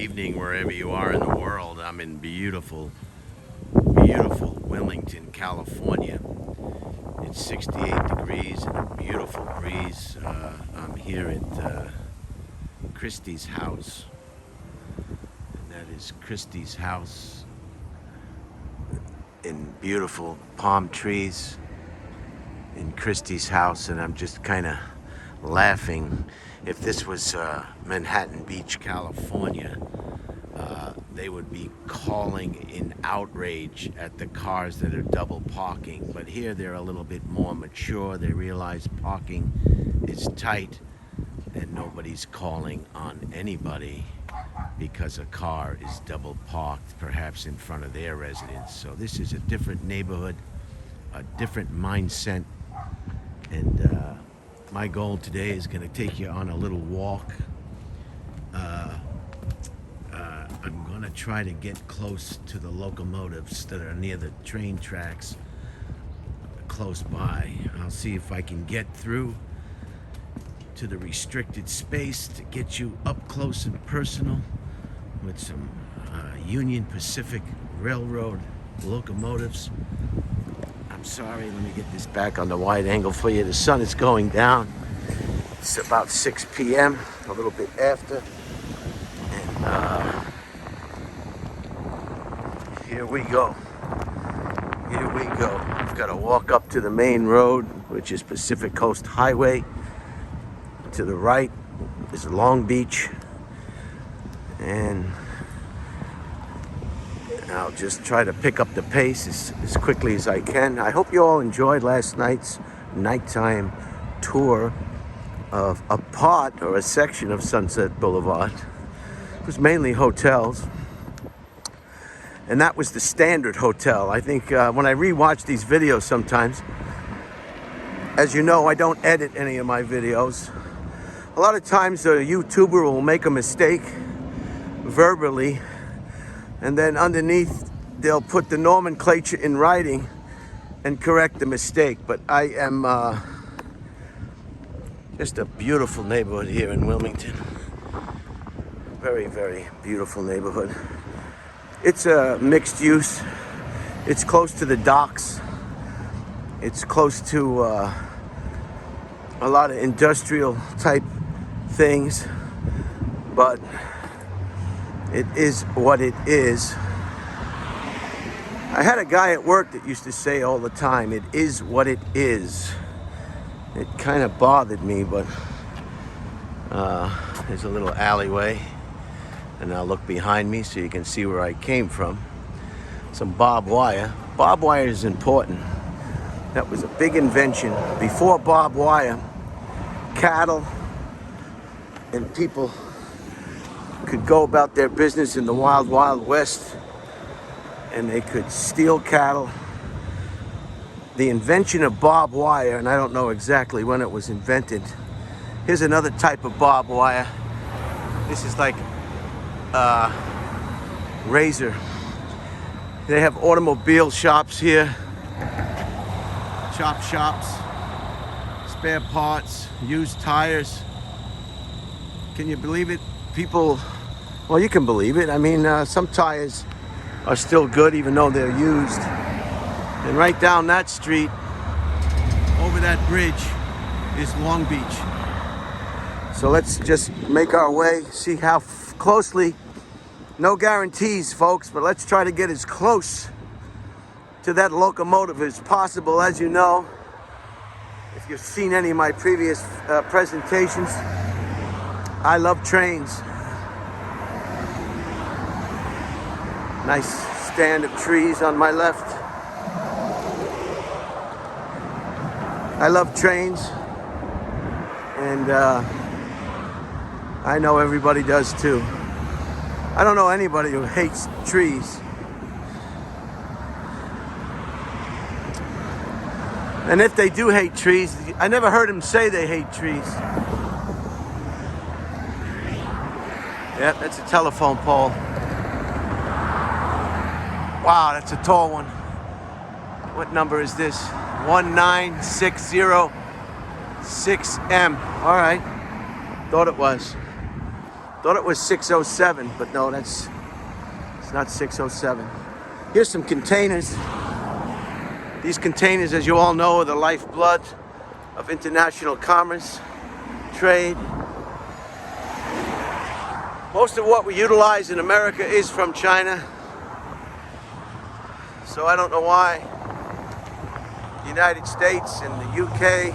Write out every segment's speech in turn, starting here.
evening wherever you are in the world. I'm in beautiful Wilmington, California. It's 68 degrees and a beautiful breeze. I'm here at Christie's house. And that is Christie's house in beautiful palm trees in Christie's house, and I'm just kind of laughing. If this was Manhattan Beach, California, they would be calling in outrage at the cars that are double parking. But here they're a little bit more mature. They realize parking is tight and nobody's calling on anybody because a car is double parked, perhaps in front of their residence. So this is a different neighborhood, a different mindset. And my goal today is going to take you on a little walk. I'm going to try to get close to the locomotives that are near the train tracks close by. I'll see if I can get through to the restricted space to get you up close and personal with some Union Pacific Railroad locomotives. I'm sorry, let me get this back on the wide angle for you. The sun is going down. It's about 6 p.m., a little bit after. And here we go. Here we go. I've got to walk up to the main road, which is Pacific Coast Highway. To the right is Long Beach. And I'll just try to pick up the pace as quickly as I can. I hope you all enjoyed last night's nighttime tour of a part or a section of Sunset Boulevard. It was mainly hotels. And that was the Standard Hotel. I think when I rewatch these videos sometimes, as you know, I don't edit any of my videos. A lot of times a YouTuber will make a mistake verbally, and then underneath they'll put the nomenclature in writing and correct the mistake. But I am just a beautiful neighborhood here in Wilmington. Very, very beautiful neighborhood. It's a mixed use. It's close to the docks. It's close to a lot of industrial type things, but it is what it is. I had a guy at work that used to say all the time, it is what it is. It kind of bothered me, but there's a little alleyway, and I'll look behind me so you can see where I came from. Some barbed wire. Barbed wire is important. That was a big invention. Before barbed wire, cattle and people could go about their business in the wild, wild west, and they could steal cattle. The invention of barbed wire, and I don't know exactly when it was invented. Here's another type of barbed wire. This is like razor. They have automobile shops here, chop shops, spare parts, used tires. Can you believe it? People, well, you can believe it. I mean, some tires are still good even though they're used. And right down that street, over that bridge, is Long Beach. So let's just make our way, see how closely. No guarantees, folks, but let's try to get as close to that locomotive as possible. As you know, if you've seen any of my previous presentations, I love trains. Nice stand of trees on my left. I love trains, and I know everybody does too. I don't know anybody who hates trees. And if they do hate trees, I never heard them say they hate trees. Yep, that's a telephone pole. Wow, that's a tall one. What number is this? 19606M. All right. Thought it was. Thought it was 607, but no, it's not 607. Here's some containers. These containers, as you all know, are the lifeblood of international commerce, trade. Most of what we utilize in America is from China. So I don't know why the United States and the UK,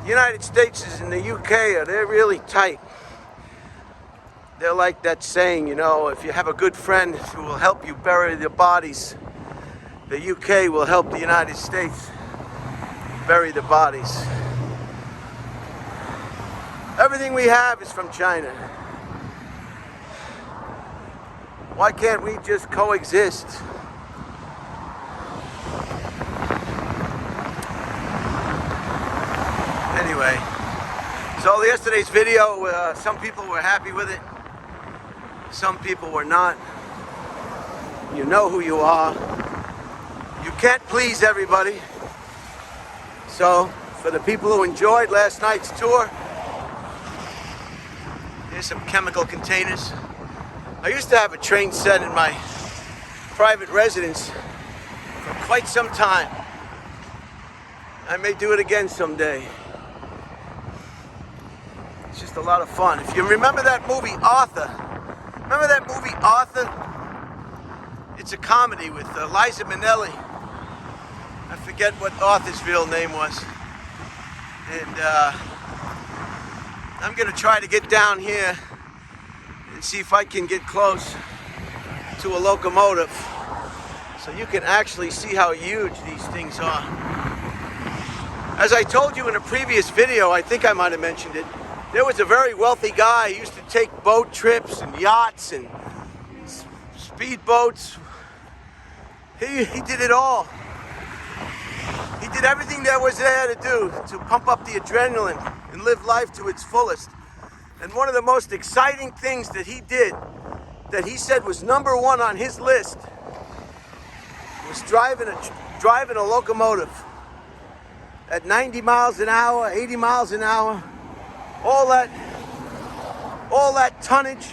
the United States and the UK, they're really tight. They're like that saying, you know, if you have a good friend who will help you bury the bodies, the UK will help the United States bury the bodies. Everything we have is from China. Why can't we just coexist? Anyway, so yesterday's video, some people were happy with it. Some people were not. You know who you are. You can't please everybody. So, for the people who enjoyed last night's tour, here's some chemical containers. I used to have a train set in my private residence for quite some time. I may do it again someday. It's just a lot of fun. If you remember that movie Arthur, It's a comedy with Liza Minnelli. I forget what Arthur's real name was. And I'm gonna try to get down here and see if I can get close to a locomotive so you can actually see how huge these things are. As I told you in a previous video, I think I might have mentioned it, there was a very wealthy guy who used to take boat trips and yachts and speedboats. He did it all. He did everything there was there to do to pump up the adrenaline and live life to its fullest. And one of the most exciting things that he did, that he said was number one on his list, was driving a locomotive at 90 miles an hour, 80 miles an hour, all that tonnage.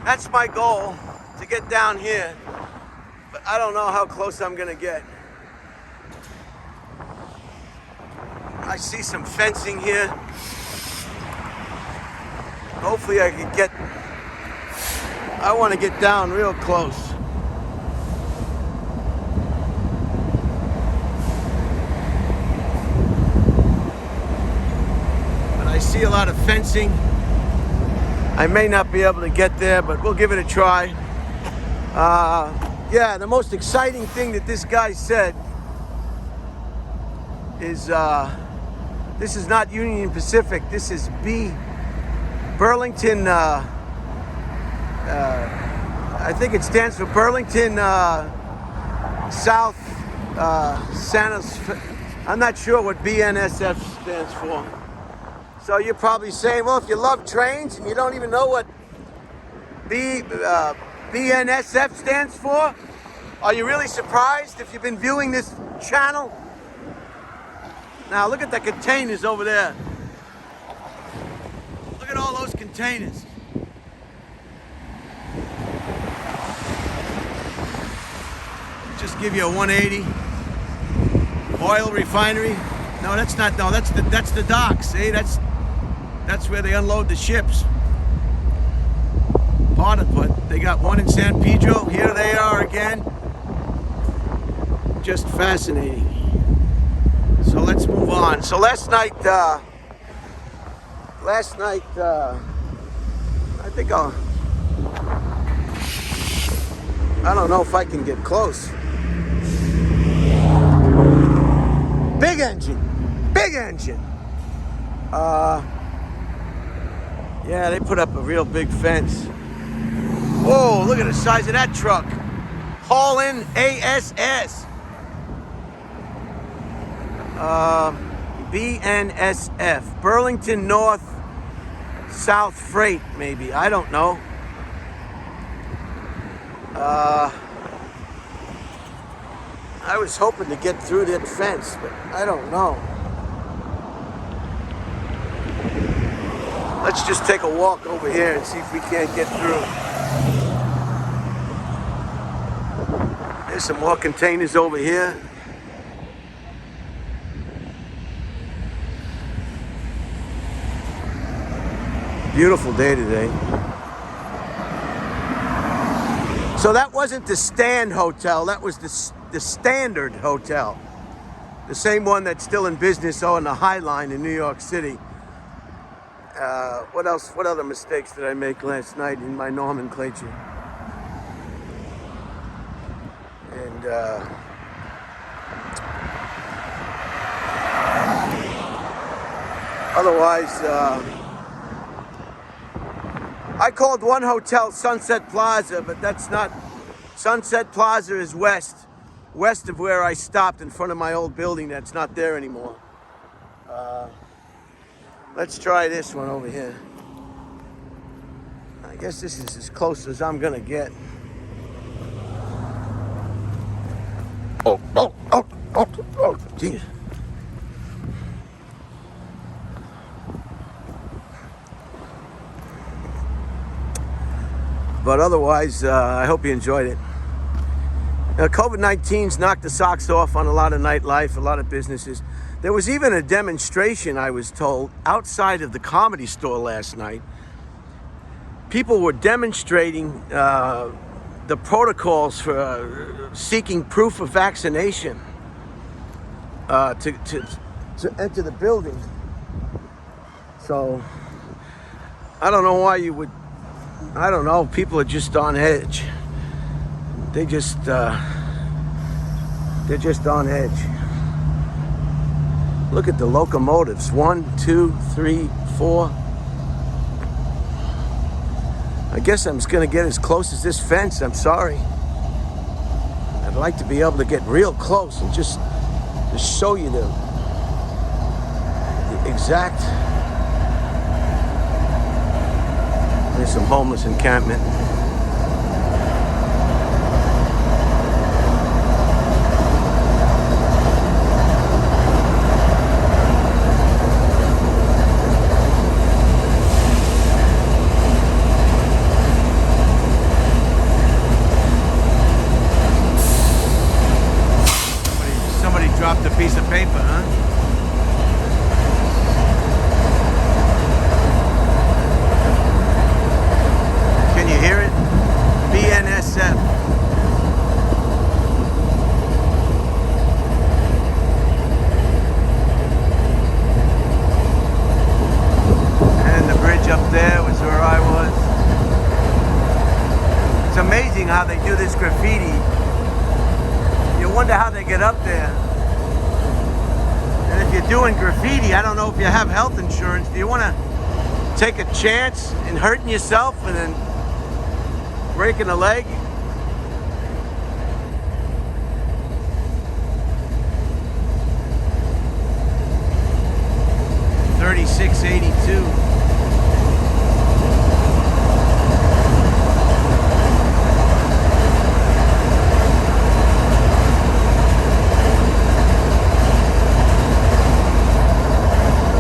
That's my goal, to get down here. But I don't know how close I'm gonna get. I see some fencing here. Hopefully I can get, I want to get down real close. But I see a lot of fencing. I may not be able to get there, but we'll give it a try. Yeah, the most exciting thing that this guy said is, this is not Union Pacific, this is Burlington, I think it stands for Burlington South I'm not sure what BNSF stands for. So you're probably saying, well, if you love trains and you don't even know what BNSF stands for, are you really surprised if you've been viewing this channel? Now look at the containers over there. Look at all those containers. Just give you a 180. Oil refinery. No, that's not. No, that's the docks. See, that's where they unload the ships. Part of it. They got one in San Pedro. Here they are again. Just fascinating. So let's move on. So last night, I think I don't know if I can get close. Big engine. Yeah, they put up a real big fence. Whoa, look at the size of that truck. Haulin ASS. BNSF, Burlington North South Freight, maybe. I don't know. I was hoping to get through that fence, but I don't know. Let's just take a walk over here and see if we can't get through. There's some more containers over here. Beautiful day today. So that wasn't the Stand Hotel, that was the Standard Hotel. The same one that's still in business on the High Line in New York City. What else? What other mistakes did I make last night in my nomenclature? And otherwise, I called one hotel Sunset Plaza, but that's not. Sunset Plaza is west of where I stopped in front of my old building that's not there anymore. Let's try this one over here. I guess this is as close as I'm gonna get. Oh, geez. But otherwise, I hope you enjoyed it. Now, COVID-19's knocked the socks off on a lot of nightlife, a lot of businesses. There was even a demonstration, I was told, outside of the Comedy Store last night. People were demonstrating the protocols for seeking proof of vaccination to enter the building. So, I don't know why you would. I don't know. People are just on edge. They're just on edge. Look at the locomotives. 1, 2, 3, 4. I guess I'm just gonna get as close as this fence. I'm sorry. I'd like to be able to get real close and just show you the exact. There's some homeless encampment. Somebody dropped a piece of paper, huh? Can you hear it? BNSF. And the bridge up there was where I was. It's amazing how they do this graffiti. You wonder how they get up there. And if you're doing graffiti, I don't know if you have health insurance. Do you want to take a chance in hurting yourself and then breaking a leg? $36.82.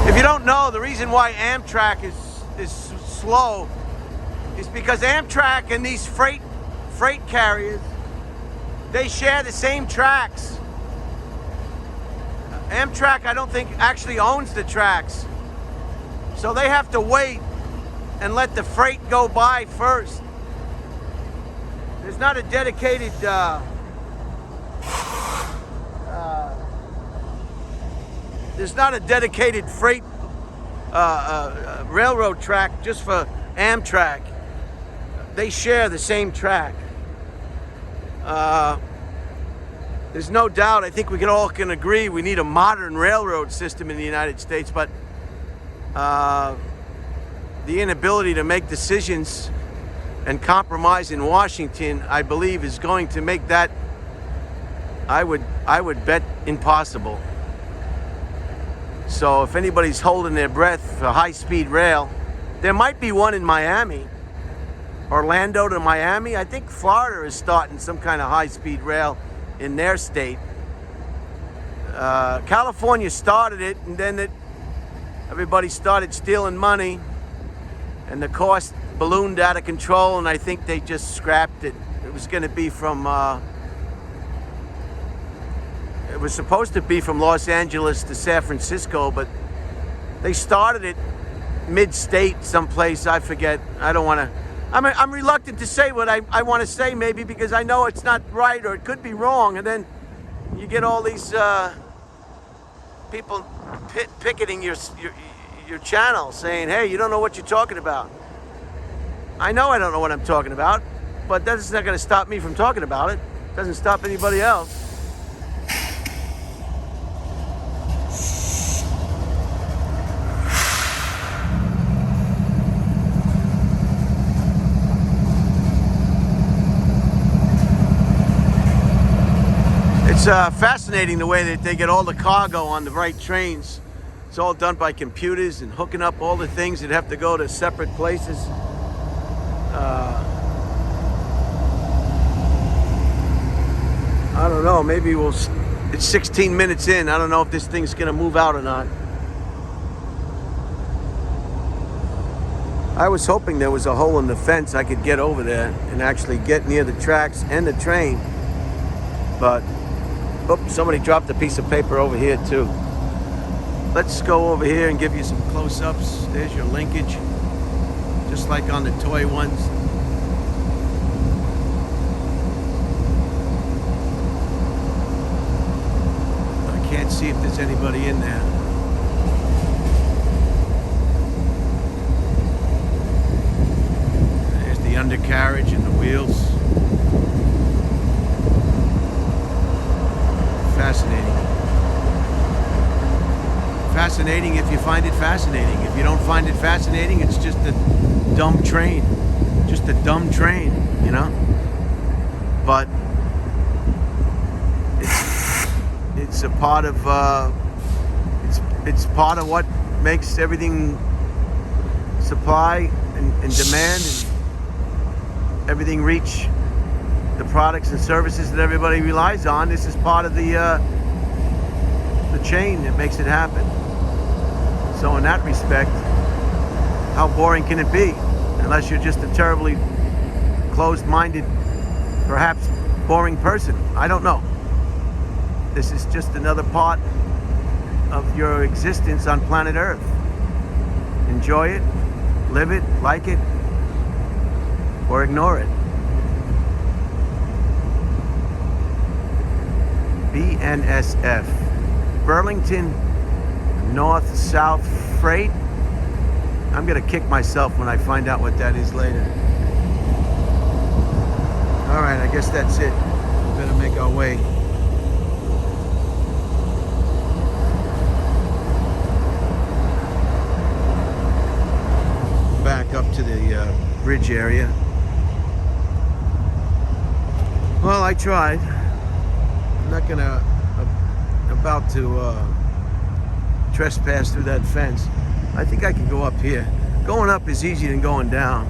If you don't know, the reason why Amtrak is slow is because Amtrak and these freight carriers, they share the same tracks. Amtrak, I don't think, actually owns the tracks. So they have to wait and let the freight go by first. There's not a dedicated freight railroad track just for Amtrak. They share the same track. There's no doubt, I think we all can agree, we need a modern railroad system in the United States, but the inability to make decisions and compromise in Washington, I believe, is going to make that, I would bet, impossible. So if anybody's holding their breath for high-speed rail, there might be one in Miami, Orlando to Miami. I think Florida is starting some kind of high-speed rail in their state. California started it, and then everybody started stealing money, and the cost ballooned out of control, and I think they just scrapped it. It was going to be from it was supposed to be from Los Angeles to San Francisco, but they started it mid-state someplace. I forget. I don't want to. I'm reluctant to say what I want to say, maybe because I know it's not right or it could be wrong, and then you get all these people picketing your channel, saying, "Hey, you don't know what you're talking about." I know I don't know what I'm talking about, but that's not going to stop me from talking about it. It doesn't stop anybody else. It's fascinating the way that they get all the cargo on the right trains. It's all done by computers and hooking up all the things that have to go to separate places. I don't know, maybe it's 16 minutes in. I don't know if this thing's gonna move out or not. I was hoping there was a hole in the fence I could get over there and actually get near the tracks and the train. But, oops, somebody dropped a piece of paper over here too. Let's go over here and give you some close-ups. There's your linkage, just like on the toy ones. I can't see if there's anybody in there. There's the undercarriage and the wheels. Fascinating. Fascinating if you find it fascinating. If you don't find it fascinating, it's just a dumb train. Just a dumb train, you know? But it's a part of it's part of what makes everything supply and demand and everything reach the products and services that everybody relies on. This is part of the chain that makes it happen. So in that respect, how boring can it be? Unless you're just a terribly closed-minded, perhaps boring person. I don't know. This is just another part of your existence on planet Earth. Enjoy it, live it, like it, or ignore it. BNSF, Burlington North-South Freight. I'm gonna kick myself when I find out what that is later. All right, I guess that's it. We better make our way. Back up to the bridge area. Well, I tried. I'm not gonna about to trespass through that fence. I think I can go up here. Going up is easier than going down.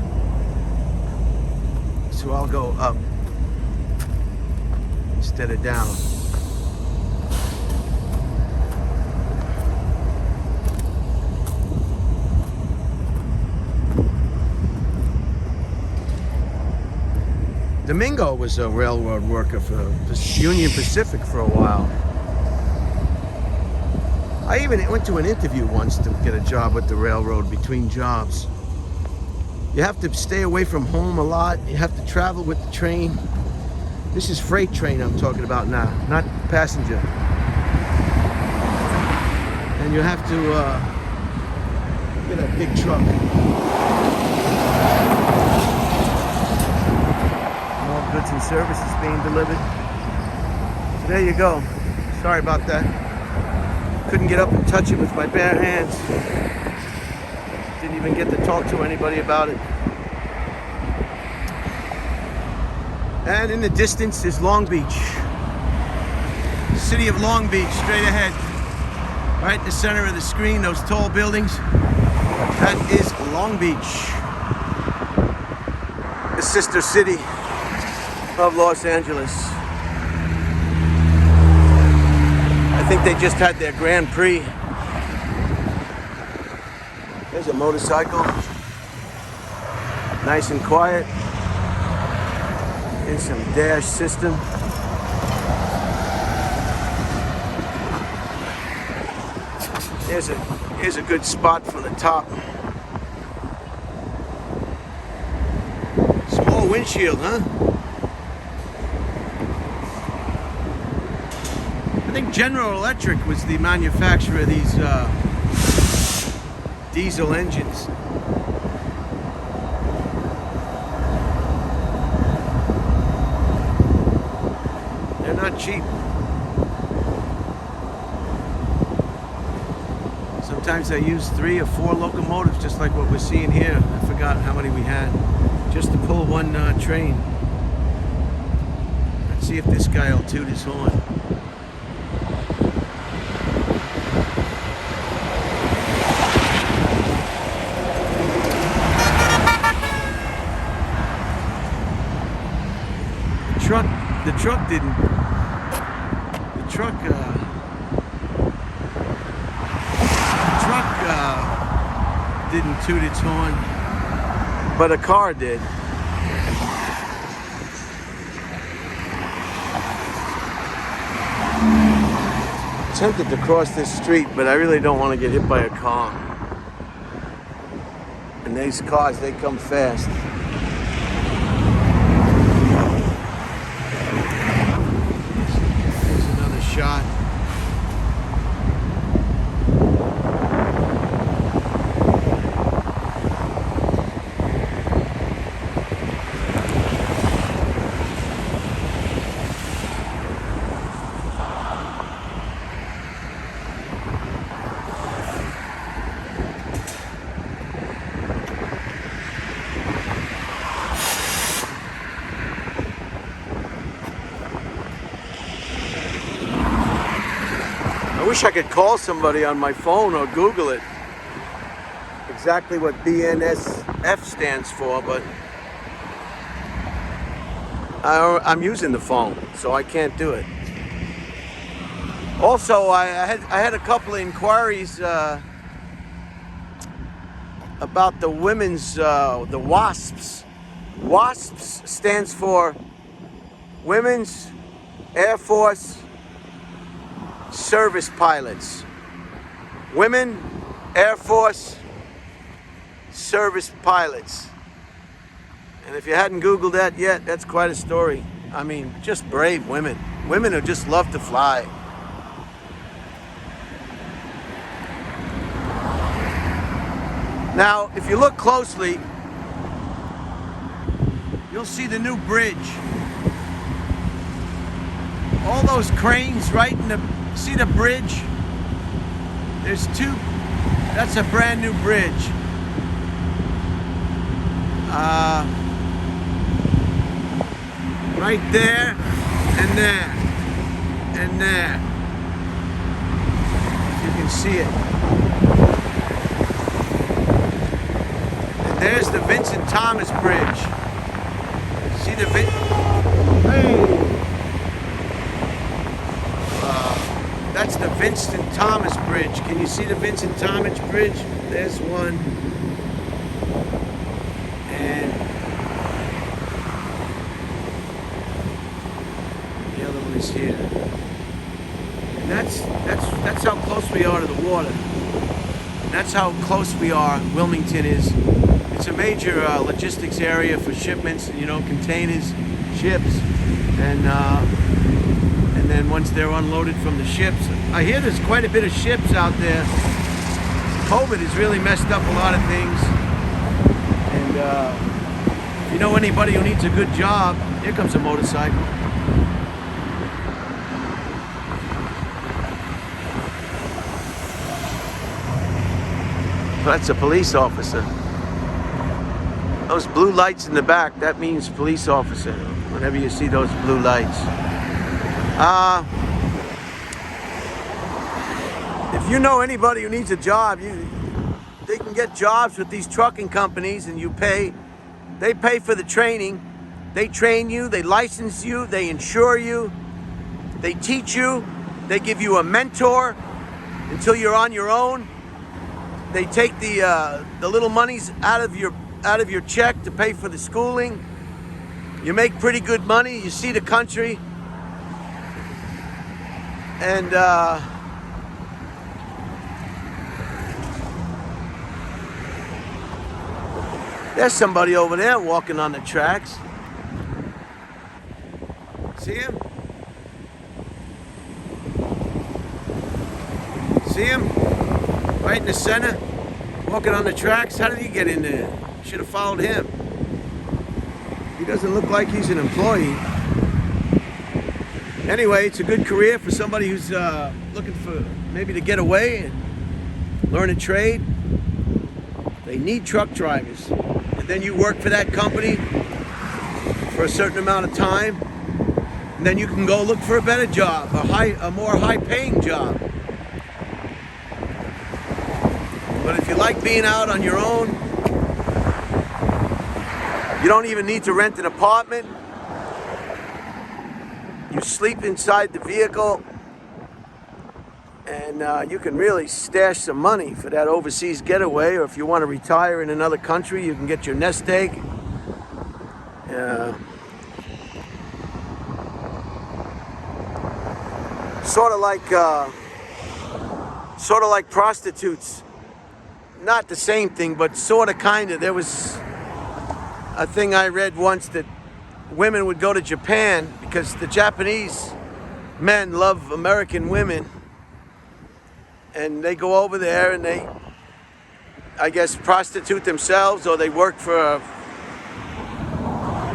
So I'll go up instead of down. Domingo was a railroad worker for Union Pacific for a while. I even went to an interview once to get a job with the railroad between jobs. You have to stay away from home a lot. You have to travel with the train. This is freight train I'm talking about now, not passenger. And you have to get a big truck. More goods and services being delivered. So there you go. Sorry about that. Couldn't get up and touch it with my bare hands. Didn't even get to talk to anybody about it. And in the distance is Long Beach. City of Long Beach, straight ahead. Right in the center of the screen, those tall buildings. That is Long Beach. The sister city of Los Angeles. I think they just had their Grand Prix. There's a motorcycle. Nice and quiet. Here's some dash system. Here's a good spot for the top. Small windshield, huh? I think General Electric was the manufacturer of these diesel engines. They're not cheap. Sometimes they use 3 or 4 locomotives, just like what we're seeing here. I forgot how many we had, just to pull one train. Let's see if this guy will toot his horn. The truck didn't. The truck didn't toot its horn, but a car did. I'm tempted to cross this street, but I really don't want to get hit by a car. And these cars, they come fast. There's another shot. I wish I could call somebody on my phone or Google it, exactly what BNSF stands for, but I'm using the phone, so I can't do it. Also, I had a couple of inquiries about the women's, the WASPs. WASPs stands for Women's Air Force Service Pilots. Women Air Force Service Pilots. And if you hadn't Googled that yet, that's quite a story. I mean, just brave women. Women who just love to fly. Now, if you look closely, you'll see the new bridge. All those cranes right in the, see the bridge? There's 2, that's a brand new bridge. Right there, and there, and there. You can see it. And there's the Vincent Thomas Bridge. See the that's the Vincent Thomas Bridge. Can you see the Vincent Thomas Bridge? There's one. And the other one is here. And that's how close we are to the water. And that's how close we are, Wilmington is. It's a major logistics area for shipments, you know, containers, ships, and then once they're unloaded from the ships. I hear there's quite a bit of ships out there. COVID has really messed up a lot of things. And if you know anybody who needs a good job, here comes a motorcycle. That's a police officer. Those blue lights in the back, that means police officer. Whenever you see those blue lights. If you know anybody who needs a job, they can get jobs with these trucking companies, and they pay for the training. They train you, they license you, they insure you, they teach you, they give you a mentor until you're on your own. They take the little monies out of your out of your check to pay for the schooling. You make pretty good money. You see the country. And there's somebody over there walking on the tracks. See him? See him? Right in the center, walking on the tracks. How did he get in there? Should have followed him. He doesn't look like he's an employee. Anyway, it's a good career for somebody who's looking for maybe to get away and learn a trade. They need truck drivers. And then you work for that company for a certain amount of time. And then you can go look for a better job, a more high-paying job. But if you like being out on your own, you don't even need to rent an apartment. You sleep inside the vehicle, and you can really stash some money for that overseas getaway. Or if you want to retire in another country, you can get your nest egg. Sort of like prostitutes. Not the same thing, but sort of, kind of. There was a thing I read once that women would go to Japan because the Japanese men love American women, and they go over there and they, I guess, prostitute themselves, or they work for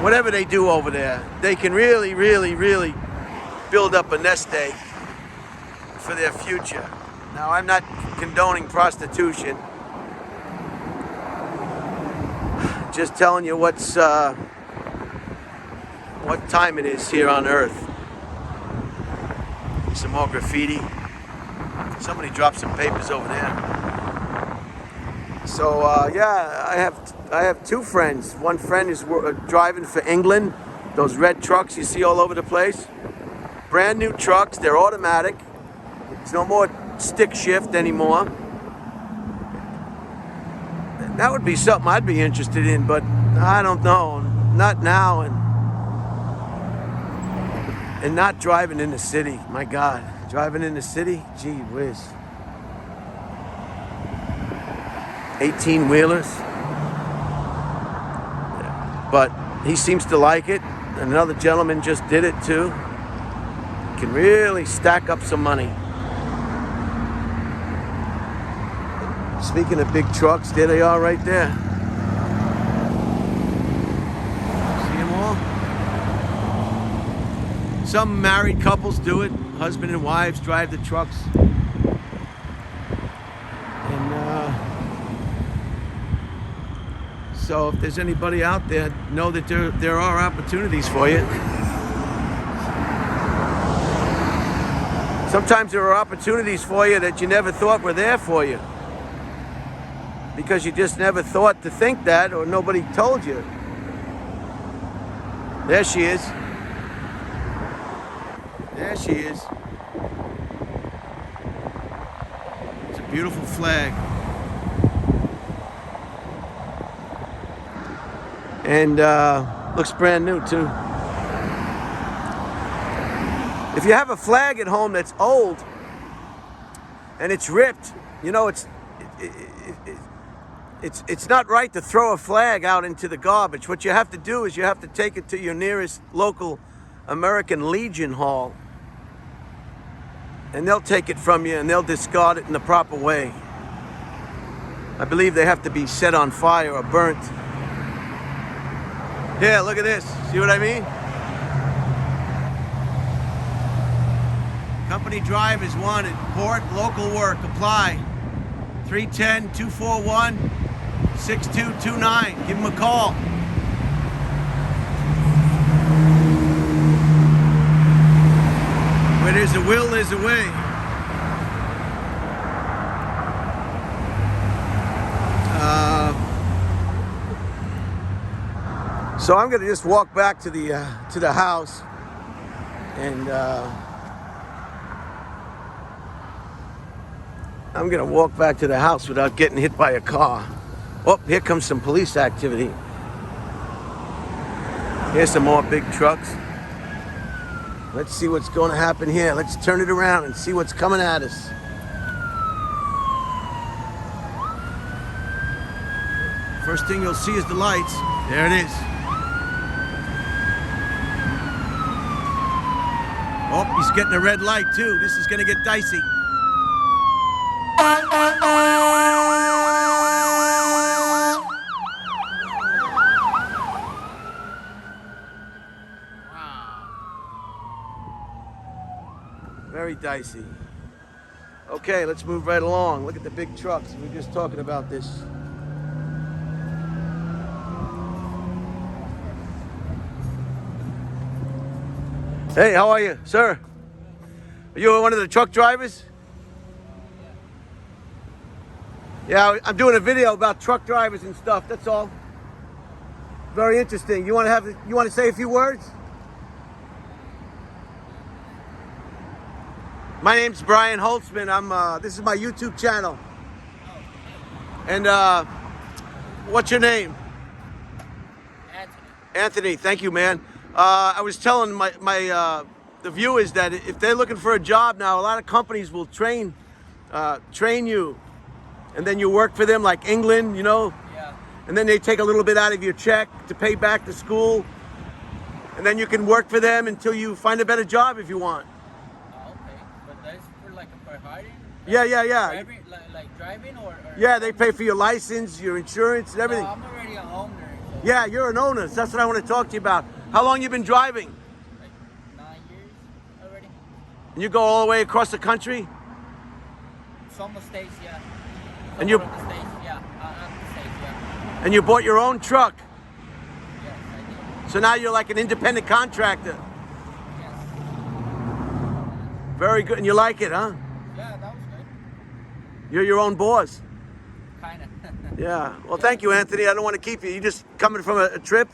whatever they do over there. They can really, really, really build up a nest egg for their future. Now, I'm not condoning prostitution. Just telling you what time it is here on Earth. Some more graffiti. Somebody dropped some papers over there. So yeah, I have two friends. One friend is driving for England. Those red trucks you see all over the place. Brand new trucks. They're automatic. It's no more stick shift anymore. That would be something I'd be interested in, but I don't know. Not now, and not driving in the city. My God, driving in the city? Gee whiz. 18-wheelers. But he seems to like it. Another gentleman just did it too. Can really stack up some money. Speaking of big trucks, there they are right there. See them all? Some married couples do it. Husband and wives drive the trucks. And so if there's anybody out there, know that there are opportunities for you. Sometimes there are opportunities for you that you never thought were there for you, because you just never thought to think that, or nobody told you. There she is. There she is. It's a beautiful flag. And looks brand new too. If you have a flag at home that's old and it's ripped, you know, it's not right to throw a flag out into the garbage. What you have to do is you have to take it to your nearest local American Legion Hall, and they'll take it from you and they'll discard it in the proper way. I believe they have to be set on fire or burnt. Yeah, look at this. See what I mean? Company drivers wanted. Port, local work, apply. 310-241-6229. Give them a call. Where there's a will, there's a way. So I'm gonna just walk back to the house, and I'm gonna walk back to the house without getting hit by a car. Oh, here comes some police activity. Here's some more big trucks. Let's see what's going to happen here. Let's turn it around and see what's coming at us. First thing you'll see is the lights. There it is. Oh, he's getting a red light too. This is going to get dicey. Very dicey. Okay, let's move right along. Look at the big trucks. We were just talking about this. Hey, how are you, sir? Are you one of the truck drivers? Yeah, I'm doing a video about truck drivers and stuff. That's all. Very interesting. You want to say a few words? My name's Brian Holtzman. This is my YouTube channel. And what's your name? Anthony. Anthony, thank you, man. I was telling the viewers that if they're looking for a job now, a lot of companies will train you, and then you work for them, like England, you know. Yeah. And then they take a little bit out of your check to pay back the school, and then you can work for them until you find a better job if you want. That's for like for hiring? Yeah. Driving, like driving or Yeah, they pay for your license, your insurance, and everything. No, I'm already an owner. So Yeah, you're an owner. So that's what I want to talk to you about. How long you been driving? like 9 years already. And you go all the way across the country? Some states, yeah. And you- Some of the states, yeah. The states, yeah. And you bought your own truck. Yes, I did. So now you're like an independent contractor. Yes. Very good. And you like it, huh? Yeah, that was good. You're your own boss. Kinda. Yeah. Well, thank you, Anthony. I don't want to keep you. You just coming from a trip?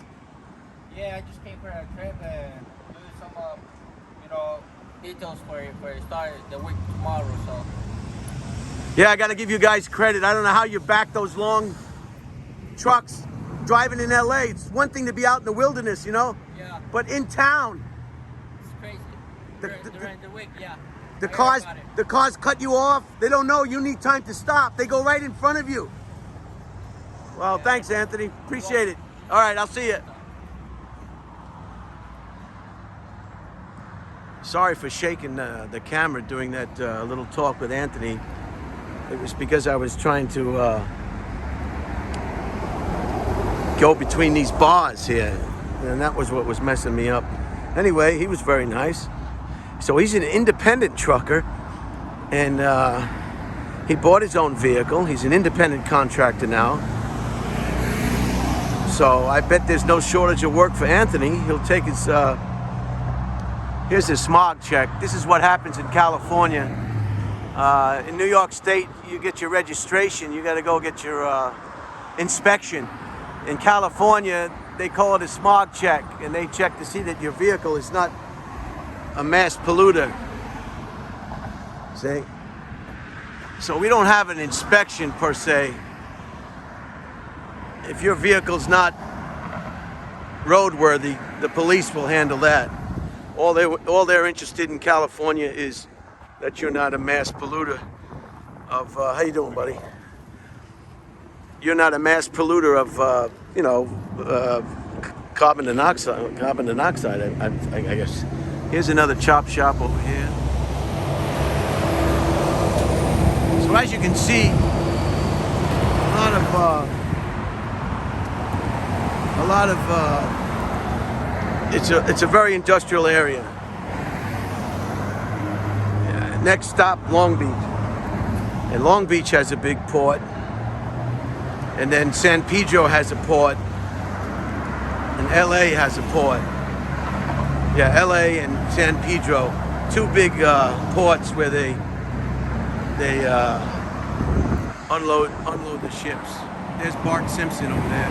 Yeah, I just came for a trip and do some, details for start the week tomorrow. So Yeah, I got to give you guys credit. I don't know how you back those long trucks driving in LA. It's one thing to be out in the wilderness, you know? yeah, But in town, it's crazy. During the week, yeah. the I heard cars about it. the cars cut you off. They don't know you need time to stop. They go right in front of you. Well, Yeah. thanks, Anthony. Appreciate it. All right, I'll see you. Sorry for shaking the camera during that little talk with Anthony. It was because I was trying to go between these bars here, and that was what was messing me up. Anyway, he was very nice. So he's an independent trucker, and he bought his own vehicle. He's an independent contractor now. So I bet there's no shortage of work for Anthony. He'll take his, here's his smog check. This is what happens in California. In New York State, you get your registration. You got to go get your inspection. In California, they call it a smog check, and they check to see that your vehicle is not a mass polluter. See? So we don't have an inspection per se. If your vehicle's not roadworthy, the police will handle that. All they're interested in California is that you're not a mass polluter of, how you doing, buddy? You're not a mass polluter of, carbon monoxide, I guess. Here's another chop shop over here. So as you can see, it's a very industrial area. Yeah, next stop, Long Beach. And Long Beach has a big port. And then San Pedro has a port. And LA has a port. Yeah, LA and San Pedro, two big ports where they unload the ships. There's Bart Simpson over there.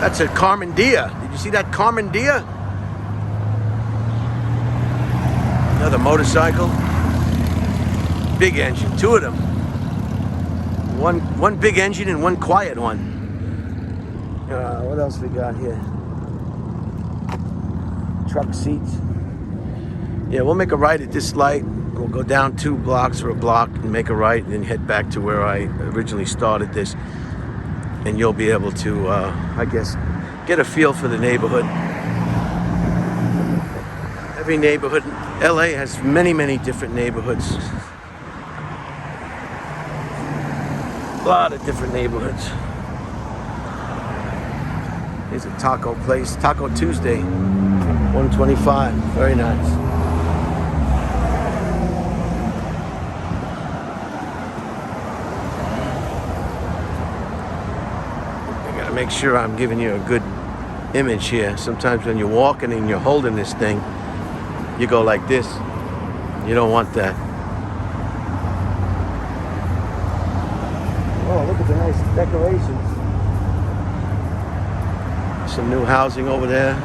That's a Carmen Dia. Did you see that Carmen Dia? Another motorcycle. big engine, two of them. One big engine and one quiet one. What else we got here? Truck seats. Yeah, we'll make a right at this light. We'll go down 2 blocks or a block and make a right and then head back to where I originally started this. And you'll be able to, I guess, get a feel for the neighborhood. Every neighborhood, LA has many, many different neighborhoods. A lot of different neighborhoods. Here's a taco place, Taco Tuesday, 125, very nice. I gotta make sure I'm giving you a good image here. Sometimes when you're walking and you're holding this thing, you go like this. You don't want that. Oh, look at the nice decorations. Some new housing over there.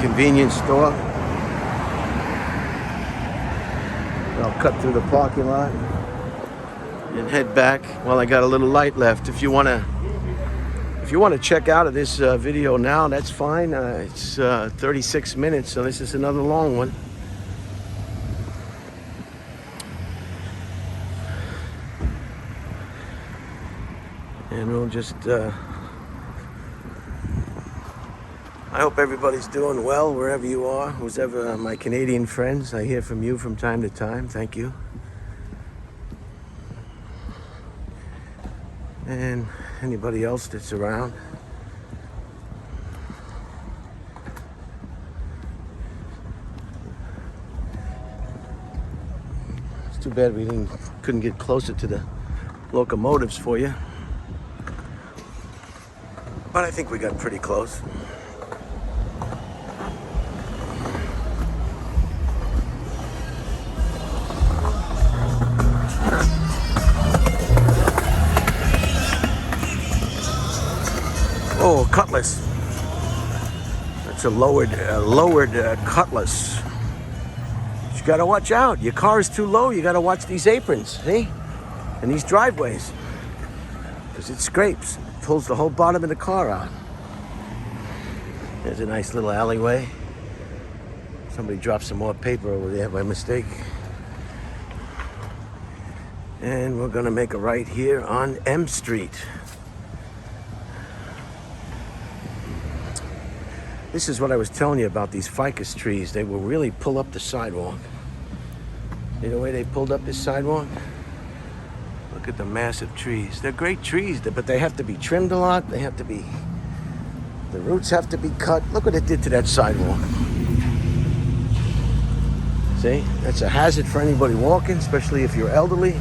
Convenience store. I'll cut through the parking lot and head back while I got a little light left. If you want to check out of this video now, that's fine. It's 36 minutes, so this is another long one. And we'll just, I hope everybody's doing well wherever you are. Who's ever my Canadian friends, I hear from you from time to time. Thank you. And anybody else that's around. It's too bad we couldn't get closer to the locomotives for you. But I think we got pretty close. Oh, Cutlass. That's a lowered Cutlass. You gotta watch out. Your car is too low. You gotta watch these aprons, see? And these driveways. Because it scrapes. Pulls the whole bottom of the car out. There's a nice little alleyway. Somebody dropped some more paper over there by mistake. And we're gonna make a right here on M Street. This is what I was telling you about these ficus trees. They will really pull up the sidewalk. See the way they pulled up this sidewalk? Look at the massive trees. They're great trees, but they have to be trimmed a lot. They have to be, the roots have to be cut. Look what it did to that sidewalk. See, that's a hazard for anybody walking, especially if you're elderly.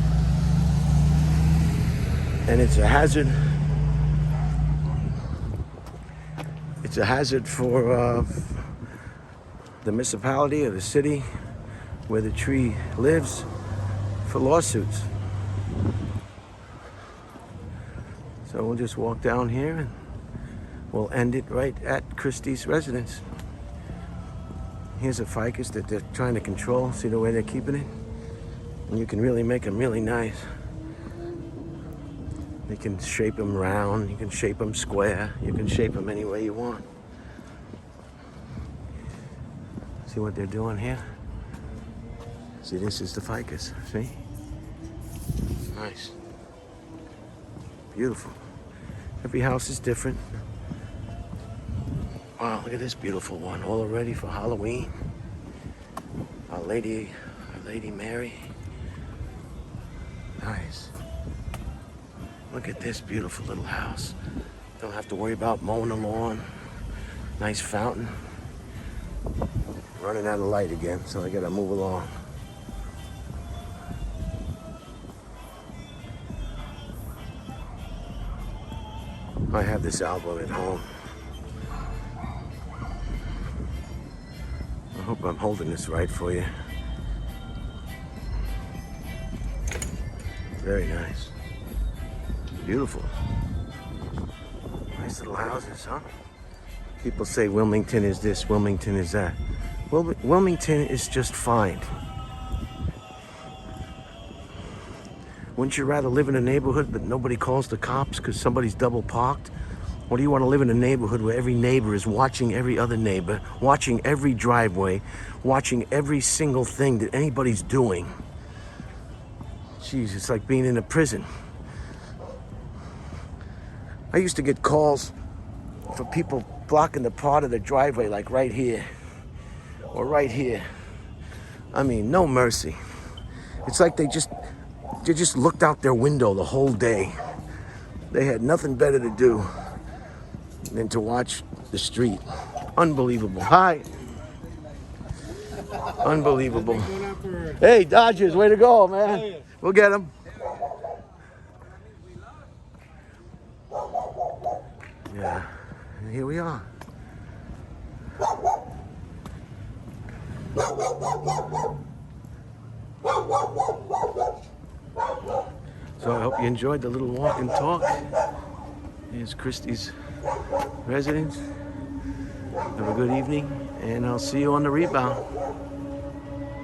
And it's a hazard. It's a hazard for the municipality or the city where the tree lives for lawsuits. So we'll just walk down here and we'll end it right at Christie's residence. Here's a ficus that they're trying to control. See the way they're keeping it? And you can really make them really nice. You can shape them round, you can shape them square, you can shape them any way you want. See what they're doing here? See, this is the ficus, see? Nice. Beautiful. Every house is different. Wow, look at this beautiful one. All ready for Halloween. Our Lady Mary. Nice. Look at this beautiful little house. Don't have to worry about mowing the lawn. Nice fountain. Running out of light again, so I gotta move along. I have this album at home. I hope I'm holding this right for you. Very nice. Beautiful. Nice little houses, huh? People say Wilmington is this, Wilmington is that. Wilmington is just fine. Wouldn't you rather live in a neighborhood but nobody calls the cops because somebody's double parked? Or do you want to live in a neighborhood where every neighbor is watching every other neighbor, watching every driveway, watching every single thing that anybody's doing? Jeez, it's like being in a prison. I used to get calls for people blocking the part of the driveway, like right here or right here. I mean, no mercy. It's like they just looked out their window the whole day. They had nothing better to do than to watch the street. Unbelievable. Hi. Unbelievable. Hey, Dodgers, way to go, man. We'll get them. Yeah, and here we are. So I hope you enjoyed the little walk and talk. Here's Christy's residence. Have a good evening, and I'll see you on the rebound.